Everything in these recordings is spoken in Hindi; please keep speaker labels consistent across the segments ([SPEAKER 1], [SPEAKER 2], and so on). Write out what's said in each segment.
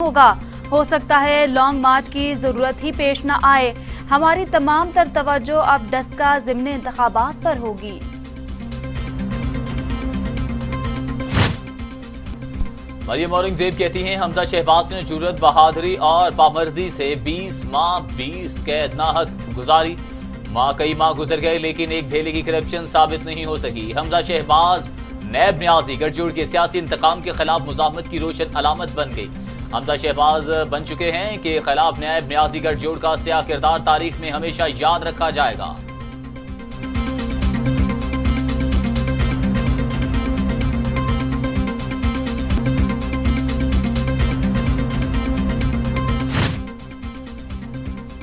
[SPEAKER 1] होगा। हो सकता है लॉन्ग मार्च की जरूरत ही पेश न आए। हमारी तमाम तर तवज्जो अब डस्का ज़िम्नी इंतखाबात पर होगी।
[SPEAKER 2] मरियम औरंगजेब कहती हैं हमजा शहबाज ने जुर्रत, बहादुरी और पामर्दी से 20 माह 20 कैद नाहक गुजारी। कई माह गुजर गए लेकिन एक ढेले की करप्शन साबित नहीं हो सकी। हमजा शहबाज नैब न्याजी गठजोड़ के सियासी इंतकाम के खिलाफ मुजाहमत की रोशन अलामत बन गई। हमजा शहबाज बन चुके हैं कि खिलाफ नैब न्याजी गठजोड़ का स्याह किरदार तारीख में हमेशा याद रखा जाएगा।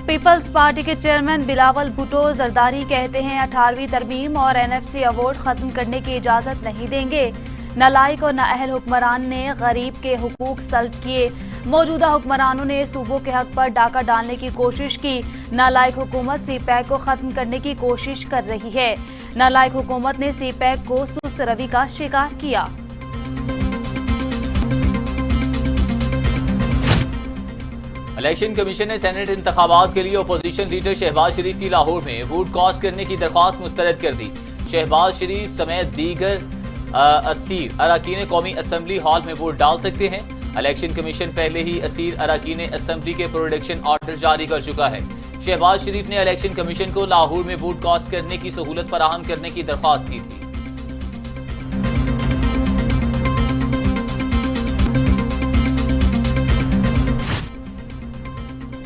[SPEAKER 1] पीपल्स पार्टी के चेयरमैन बिलावल भुट्टो जरदारी कहते हैं 18वीं तरमीम और एनएफसी अवार्ड खत्म करने की इजाजत नहीं देंगे। नालायक और नाअहल हुक्मरान ने गरीब के हुकूक सल्ब किए। मौजूदा हुक्मरानों ने सूबों के हक पर डाका डालने की कोशिश की। नालायक हुकूमत सीपैक को खत्म करने की कोशिश कर रही है। नालायक हुकूमत ने सीपैक को सुस्त रवि का शिकार किया।
[SPEAKER 2] इलेक्शन कमीशन ने सेनेट इंतखाबात के लिए अपोजिशन लीडर शहबाज शरीफ की लाहौर में वोट कास्ट करने की दरख्वास्त मुस्तरद कर दी। शहबाज शरीफ समेत दीगर असीर अरकान कौमी असम्बली हॉल में वोट डाल सकते हैं। इलेक्शन कमीशन पहले ही असीर अरकान असम्बली के प्रोटेक्शन ऑर्डर जारी कर चुका है। शहबाज शरीफ ने इलेक्शन कमीशन को लाहौर में वोट कास्ट करने की सहूलत फराहम करने की दरख्वास्त की थी।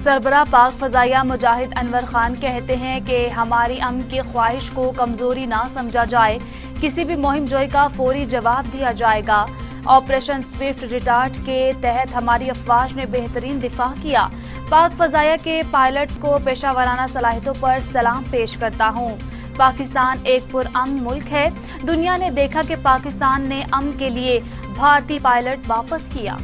[SPEAKER 1] सरबराह पाक फजाइया मुजाहिद अनवर खान कहते हैं कि हमारी अमन की ख्वाहिश को कमजोरी ना समझा जाए। किसी भी मुहिम जोई का फौरी जवाब दिया जाएगा। ऑपरेशन स्विफ्ट रिटार्ट के तहत हमारी अफवाज ने बेहतरीन दिफा किया। पाक फजाइया के पायलट्स को पेशा वराना सलाहियतों पर सलाम पेश करता हूँ। पाकिस्तान एक पुरअमन मुल्क है। दुनिया ने देखा कि पाकिस्तान ने अमन के लिए भारतीय पायलट वापस किया।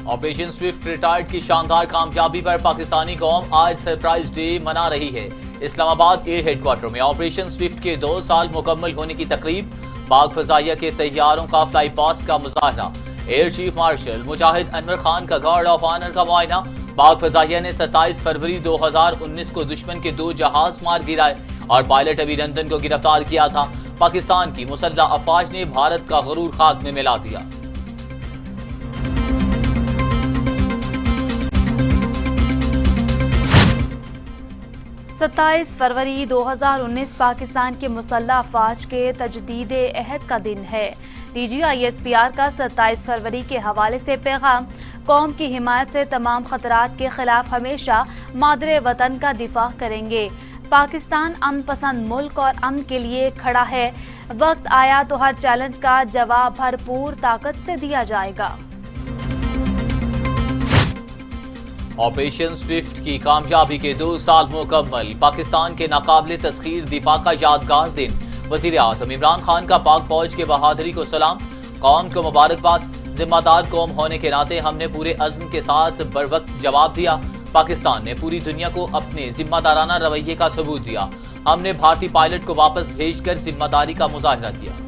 [SPEAKER 2] ऑपरेशन स्विफ्ट रिटार्ट की शानदार कामयाबी पर पाकिस्तानी कौम आज सरप्राइज डे मना रही है। इस्लामाबाद एयर हेडक्वार्टर में ऑपरेशन स्विफ्ट के 2 साल मुकम्मल होने की तकरीब, पाक फजाइया के तैयारों का फ्लाई पास्ट का मुजाहरा, एयर चीफ मार्शल मुजाहिद अनवर खान का गार्ड ऑफ ऑनर का मुआयना। पाक फजाइया ने 27 फरवरी 2019 को दुश्मन के 2 जहाज मार गिराए और पायलट अभिनंदन को गिरफ्तार किया था। पाकिस्तान की मुसल्लह अफवाज ने भारत का गरूर खाक में मिला दिया।
[SPEAKER 1] 27 फरवरी 2019 पाकिस्तान के मुसल्लह अफवाज के तजदीद अहद का दिन है। DGISPR का 27 फरवरी के हवाले से पैगाम, कौम की हिमायत से तमाम खतरात के खिलाफ हमेशा मादरे वतन का दिफा करेंगे। पाकिस्तान अमन पसंद मुल्क और अमन के लिए खड़ा है। वक्त आया तो हर चैलेंज का जवाब भरपूर ताकत से दिया जाएगा।
[SPEAKER 2] ऑपरेशन स्विफ्ट की कामयाबी के 2 साल मुकम्मल, पाकिस्तान के नाकाबिले तस्खीर दिफा का यादगार दिन। वज़ीर आज़म इमरान खान का पाक फौज के बहादुरी को सलाम, कौम को मुबारकबाद। जिम्मेदार कौम होने के नाते हमने पूरे अज़्म के साथ बरवक्त जवाब दिया। पाकिस्तान ने पूरी दुनिया को अपने जिम्मेदाराना रवैये का सबूत दिया। हमने भारतीय पायलट को वापस भेजकर जिम्मेदारी का मुजाहरा किया।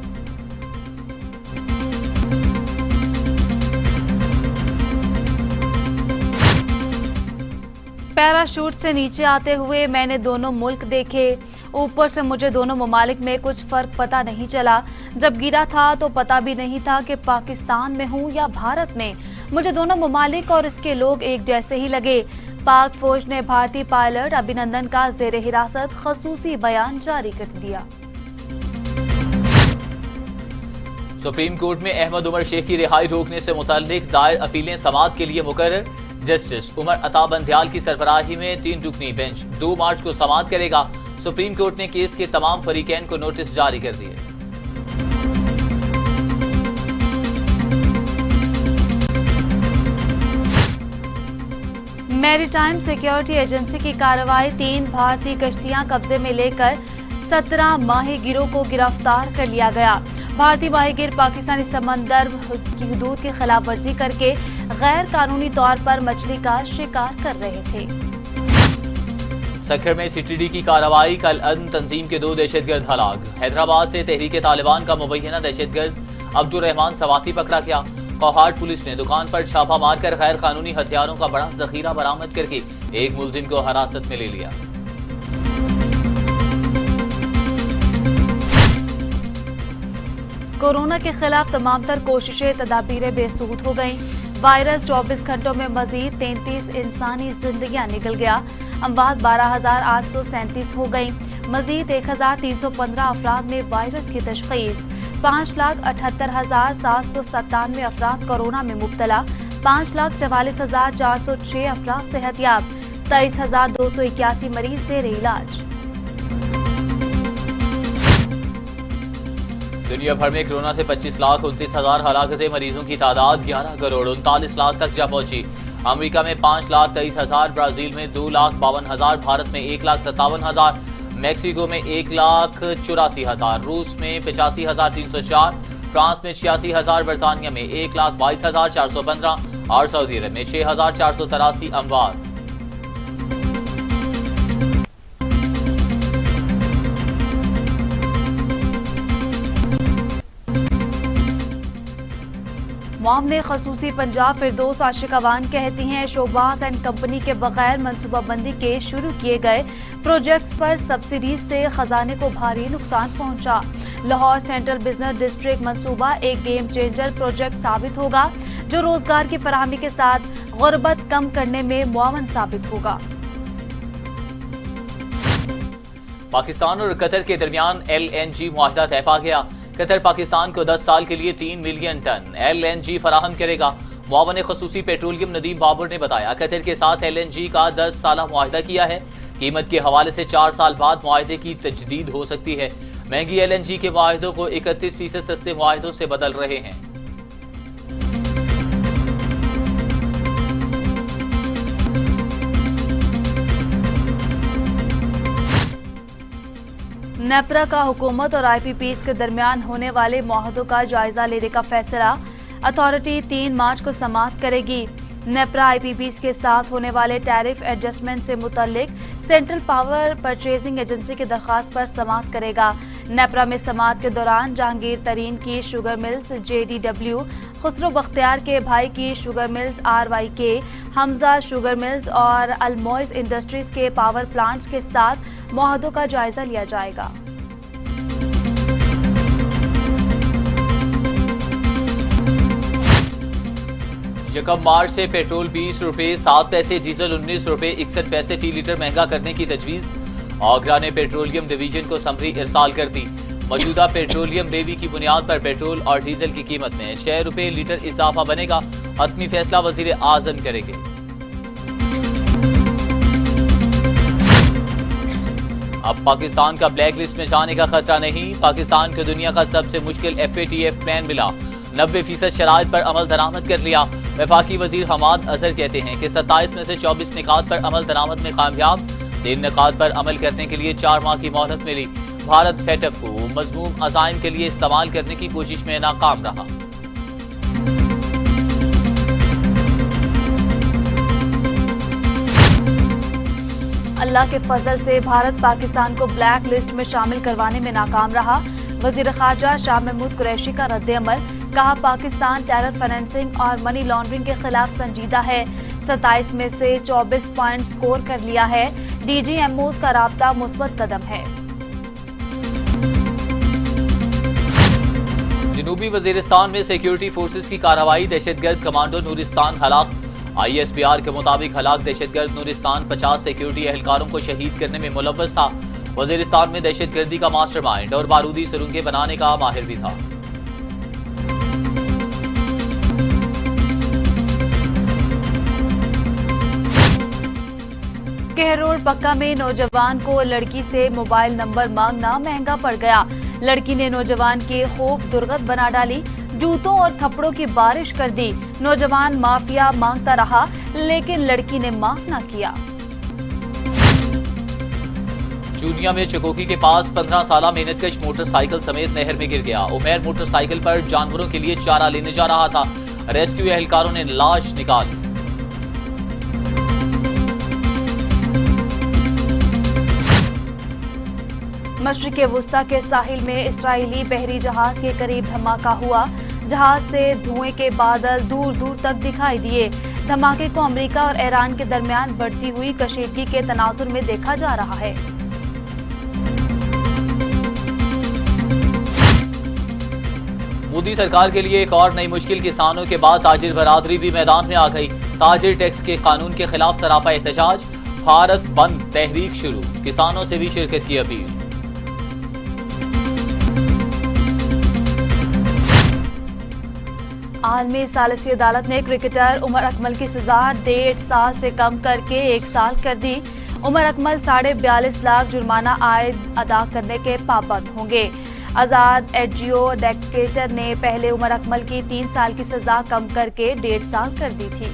[SPEAKER 1] पैराशूट से नीचे आते हुए मैंने दोनों मुल्क देखे। ऊपर से मुझे दोनों ममालिक में कुछ फर्क पता नहीं चला। जब गिरा था तो पता भी नहीं था कि पाकिस्तान में हूँ या भारत में। मुझे दोनों ममालिक और इसके लोग एक जैसे ही लगे। पाक फौज ने भारतीय पायलट अभिनंदन का जेर हिरासत खसूसी बयान जारी कर दिया।
[SPEAKER 2] सुप्रीम कोर्ट में अहमद उमर शेख की रिहाई रोकने से मुताल्लिक दायर अपीलें समाअत के लिए मुकर्रर। जस्टिस उमर अता बंदयाल की सरबराही में 3 रुकनी बेंच 2 मार्च को समाअत करेगा। सुप्रीम कोर्ट ने केस के तमाम फरीकैन को नोटिस जारी कर दिए।
[SPEAKER 1] मैरीटाइम सिक्योरिटी एजेंसी की कार्रवाई, 3 भारतीय कश्तियां कब्जे में लेकर 17 माहीगिरों को गिरफ्तार कर लिया गया। भारतीय माहीगिर पाकिस्तानी समंदर की हदूद की खिलाफ वर्जी करके गैर कानूनी तौर पर मछली का शिकार कर रहे थे।
[SPEAKER 2] सखर में CTD की कार्रवाई, कल अदन तंजीम के 2 दहशतगर्द हलाक। हैदराबाद से तहरीक तालिबान का मुबैना दहशतगर्द अब्दुल रहमान सवाती पकड़ा गया। कोहाट पुलिस ने दुकान पर छापा मारकर गैर कानूनी हथियारों का बड़ा जखीरा बरामद करके एक मुलजिम को हिरासत में ले लिया।
[SPEAKER 1] कोरोना के खिलाफ तमाम तर कोशिशें तदाबीरें बेसूद हो गईं। वायरस 24 घंटों में मजीद 33 इंसानी जिंदगियां निकल गया। अमवात 12,837 हो गईं। मजीद 1,315 अफराद में वायरस की तशखीस। 5,78,797 अफराद कोरोना में मुब्तला। 5,44,406 अफराद सेहतयाब। 23,281 मरीज जेर इलाज।
[SPEAKER 2] दुनिया भर में कोरोना से 25,29,000 हलाकतें, मरीजों की तादाद 11,39 लाख तक जा पहुंची। अमेरिका में 5,23,000, ब्राजील में 2,52,000, भारत में 1,57,000, मैक्सिको में 1,84,000, रूस में 85,304, फ्रांस में 86,000, बरतानिया में 1,22,415 और सऊदी अरब में 6,483 अमवात।
[SPEAKER 1] मामले खसूसी पंजाब फिरदौस आशिकावान कहती हैं, शोबाज एंड कंपनी के बगैर मनसूबाबंदी के शुरू किए गए प्रोजेक्ट्स पर सब्सिडीज से खजाने को भारी नुकसान पहुंचा। लाहौर सेंट्रल बिजनेस डिस्ट्रिक्ट मंसूबा एक गेम चेंजर प्रोजेक्ट साबित होगा जो रोजगार की फराहमी के साथ गुर्बत कम करने में मुआवन साबित होगा।
[SPEAKER 2] पाकिस्तान और कतर के दरमियान LNG मुआहदा तय पा गया। कतर पाकिस्तान को 10 साल के लिए 3 मिलियन टन LNG फराहम करेगा। मुआवन खसूसी पेट्रोलियम नदीम बाबर ने बताया, कतर के साथ LNG का 10 साल मुआहदा किया है। कीमत के हवाले से 4 साल बाद मुआहदे की तजदीद हो सकती है। महंगी LNG के मुआहदों को 31% सस्ते मुआहदों से बदल रहे हैं।
[SPEAKER 1] नेपरा का हुकूमत और IPPs के दरमियान होने वाले मुआहदों का जायजा लेने का फैसला। अथॉरिटी 3 मार्च को समाअत करेगी। नेपरा IPPs के साथ होने वाले टैरिफ एडजस्टमेंट से मुतल्लिक सेंट्रल पावर परचेजिंग एजेंसी की दरख्वास्त पर समाअत करेगा। नेपरा में समाअत के दौरान जहांगीर तरीन की sugar mills JDW, Khusro Bakhtiyar के भाई की sugar mills RYK, Hamza sugar mills और अलमोइज इंडस्ट्रीज के पावर प्लांट्स के साथ मुआहदों का जायजा लिया जाएगा।
[SPEAKER 2] यकम मार्च से पेट्रोल 20 रुपए 7 पैसे, डीजल 19 रुपए 61 पैसे फी लीटर महंगा करने की तजवीज। आगरा ने पेट्रोलियम डिवीजन को समरी इरसाल कर दी। मौजूदा पेट्रोलियम लेवी की बुनियाद पर पेट्रोल और डीजल की कीमत में 6 रुपए लीटर इजाफा बनेगा। हतमी फैसला वजीर आजम करेंगे। अब पाकिस्तान का ब्लैक लिस्ट में जाने का खतरा नहीं। पाकिस्तान को दुनिया का सबसे मुश्किल FATF प्लान मिला। 90% शराइत पर अमल दरामद कर लिया। वफाकी वजीर हमाद अजहर कहते हैं कि 27 में से 24 निकात पर अमल दरामद में कामयाब। 3 निकात पर अमल करने के लिए 4 माह की मोहलत मिली। भारत FATF को मजमूम अज़ाइम के लिए इस्तेमाल करने की कोशिश में नाकाम रहा।
[SPEAKER 1] अल्लाह के फजल से भारत पाकिस्तान को ब्लैक लिस्ट में शामिल करवाने में नाकाम रहा। वजीर खारजा शाह महमूद कुरैशी का रद्द-ए-अमल, कहा पाकिस्तान टेरर फाइनेंसिंग और मनी लॉन्ड्रिंग के खिलाफ संजीदा है। 27 में से 24 पॉइंट स्कोर कर लिया है। DGMOs का राब्ता मुस्बत कदम है।
[SPEAKER 2] जनूबी वजीरिस्तान में सिक्योरिटी फोर्सेस की कार्रवाई, दहशतगर्द कमांडो नूरिस्तान हलाक। ISPR के मुताबिक हलाक दहशतगर्द नूरिस्तान 50 सिक्योरिटी एहलकारों को शहीद करने में मुलव्वस था। वजीरिस्तान में दहशतगर्दी का मास्टरमाइंड और बारूदी सुरंगें बनाने का माहिर भी था।
[SPEAKER 1] केहरोड पक्का में नौजवान को लड़की से मोबाइल नंबर मांगना महंगा पड़ गया। लड़की ने नौजवान की खूब दुर्गत बना डाली, जूतों और थप्पड़ों की बारिश कर दी। नौजवान माफिया मांगता रहा लेकिन लड़की ने माफ न किया।
[SPEAKER 2] चूनिया में चकोकी के पास 15 साला मेहनतकश मोटरसाइकिल समेत नहर में गिर गया। उमैर मोटरसाइकिल पर जानवरों के लिए चारा लेने जा रहा था। रेस्क्यू एहलकारों ने लाश निकाली। मशरिक़ वुस्ता के साहिल में इसराइली बहरी जहाज के करीब धमाका हुआ।
[SPEAKER 1] जहाज से धुएं के बादल दूर दूर तक दिखाई दिए। धमाके को अमेरिका और ईरान के दरमियान बढ़ती हुई कशीदगी के तनाजुर में देखा जा रहा है।
[SPEAKER 2] मोदी सरकार के लिए एक और नई मुश्किल, किसानों के बाद ताजिर बरादरी भी मैदान में आ गई। ताजिर टैक्स के कानून के खिलाफ सरापा एहतजाज, भारत बंद तहरीक शुरू, किसानों से भी शिरकत की अपील।
[SPEAKER 1] आलमी सालिसी अदालत ने क्रिकेटर उमर अकमल की सजा 1.5 साल से कम करके 1 साल कर दी। उमर अकमल 42.5 लाख जुर्माना आयद अदा करने के पाबंद होंगे। आजाद एडजुडिकेटर ने पहले उमर अकमल की 3 साल की सजा कम करके 1.5 साल कर दी थी।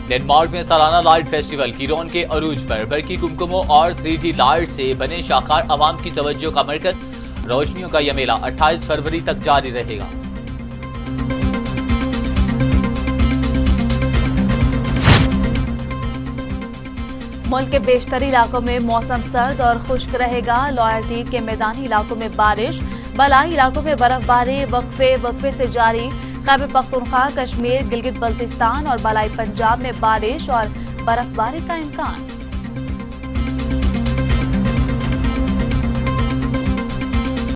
[SPEAKER 2] डेनमार्क में सालाना लाइट फेस्टिवल कीरोन के अरूज पर बरकी कुमकुमों और 3D लाइट से बने शाहकार अवाम की तवज्जो का मरकज। रोशनियों का यह मेला 28 फरवरी तक जारी रहेगा।
[SPEAKER 1] मुल्क के बेशतर इलाकों में मौसम सर्द और खुश्क रहेगा। लॉयल्टी के मैदानी इलाकों में बारिश, बलाई इलाकों में बर्फबारी वक्फे से जारी। खैबर पख्तूनख्वा, कश्मीर, गिलगित बल्तिस्तान और बलाई पंजाब में बारिश और बर्फबारी का इम्कान।